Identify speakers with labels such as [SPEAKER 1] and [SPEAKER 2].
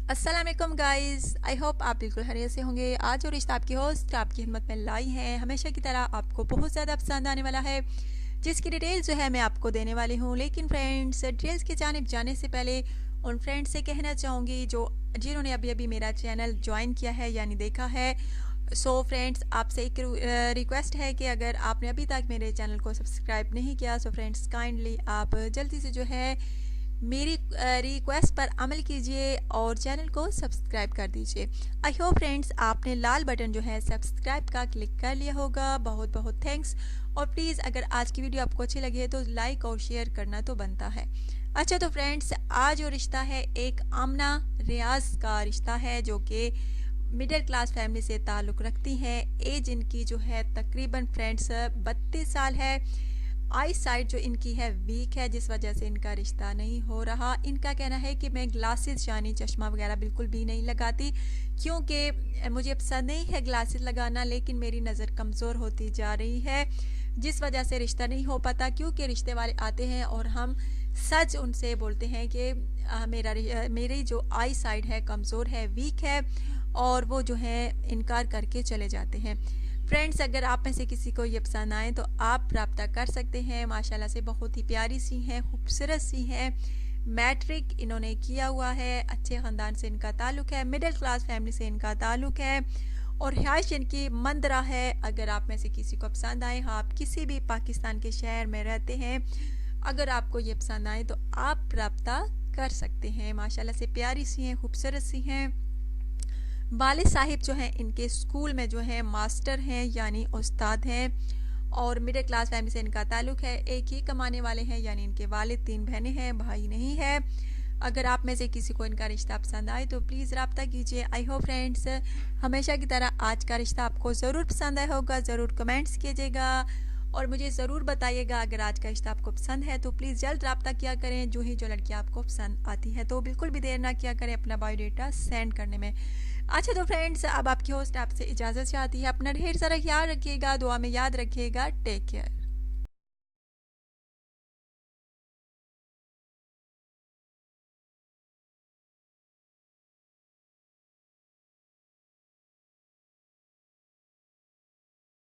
[SPEAKER 1] अस्सलाम वालेकुम guys, I hope आप बिल्कुल खैरियत से होंगे। आज जो रिश्ता आपकी होस्ट आपकी हिम्मत में लाई है, हमेशा की तरह आपको बहुत ज़्यादा पसंद आने वाला है, जिसकी डिटेल जो है मैं आपको देने वाली हूँ। लेकिन फ्रेंड्स, डिटेल्स की जानिब जाने से पहले उन फ्रेंड्स से कहना चाहूँगी जिन्होंने अभी अभी मेरा चैनल ज्वाइन किया है यानी देखा है। सो फ्रेंड्स, आपसे एक रिक्वेस्ट है कि अगर आपने अभी तक मेरे चैनल को सब्सक्राइब नहीं किया, सो फ्रेंड्स काइंडली आप जल्दी से जो है मेरी रिक्वेस्ट पर अमल कीजिए और चैनल को सब्सक्राइब कर दीजिए। आई होप फ्रेंड्स आपने लाल बटन जो है सब्सक्राइब का क्लिक कर लिया होगा। बहुत बहुत थैंक्स। और प्लीज़ अगर आज की वीडियो आपको अच्छी लगी है तो लाइक और शेयर करना तो बनता है। अच्छा तो फ्रेंड्स, आज जो रिश्ता है एक आमना रियाज का रिश्ता है, जो कि मिडिल क्लास फैमिली से ताल्लुक़ रखती हैं। एज इनकी जो है तकरीबन फ्रेंड्स 32 साल है। आई साइड जो इनकी है वीक है, जिस वजह से इनका रिश्ता नहीं हो रहा। इनका कहना है कि मैं ग्लासेस यानी चश्मा वगैरह बिल्कुल भी नहीं लगाती, क्योंकि मुझे पसंद नहीं है ग्लासेस लगाना, लेकिन मेरी नज़र कमज़ोर होती जा रही है, जिस वजह से रिश्ता नहीं हो पाता। क्योंकि रिश्ते वाले आते हैं और हम सच उनसे बोलते हैं कि मेरी जो आई साइड है कमज़ोर है, वीक है, और वो जो है इनकार करके चले जाते हैं। फ्रेंड्स, अगर आप में से किसी को ये पसंद आए तो आप रब्ता कर सकते हैं। माशाल्लाह से बहुत ही प्यारी सी हैं, खूबसूरत सी हैं। मैट्रिक इन्होंने किया हुआ है, अच्छे ख़ानदान से इनका ताल्लुक़ है, मिडिल क्लास फैमिली से इनका ताल्लुक़ है, और रिहाइश इनकी मंदरा है। अगर आप में से किसी को पसंद आए, हाँ आप किसी भी पाकिस्तान के शहर में रहते हैं, अगर आपको ये पसंद आए तो आप रब्ता कर सकते हैं। माशाल्लाह से प्यारी सी हैं, खूबसूरत सी हैं। वालिद साहिब जो हैं इनके स्कूल में जो है मास्टर हैं यानी उस्ताद हैं, और मिडिल क्लास फैमिली से इनका ताल्लुक़ है। एक ही कमाने वाले हैं यानी इनके वालिद 3 बहनें हैं, भाई नहीं है। अगर आप में से किसी को इनका रिश्ता पसंद आए तो प्लीज़ रब्ता कीजिए। आई होप फ्रेंड्स हमेशा की तरह आज का रिश्ता आपको ज़रूर पसंद आया होगा। ज़रूर कमेंट्स कीजिएगा और मुझे ज़रूर बताइएगा। अगर आज का रिश्ता आपको पसंद है तो प्लीज़ जल्द रब्ता किया करें। जो लड़की आपको पसंद आती है तो बिल्कुल भी देर ना किया करें अपना बायोडाटा सेंड करने में। अच्छा तो फ्रेंड्स, अब आपकी होस्ट आपसे इजाज़त चाहती है। अपना ढेर सारा ख्याल रखिएगा, दुआ में याद रखिएगा। Take care.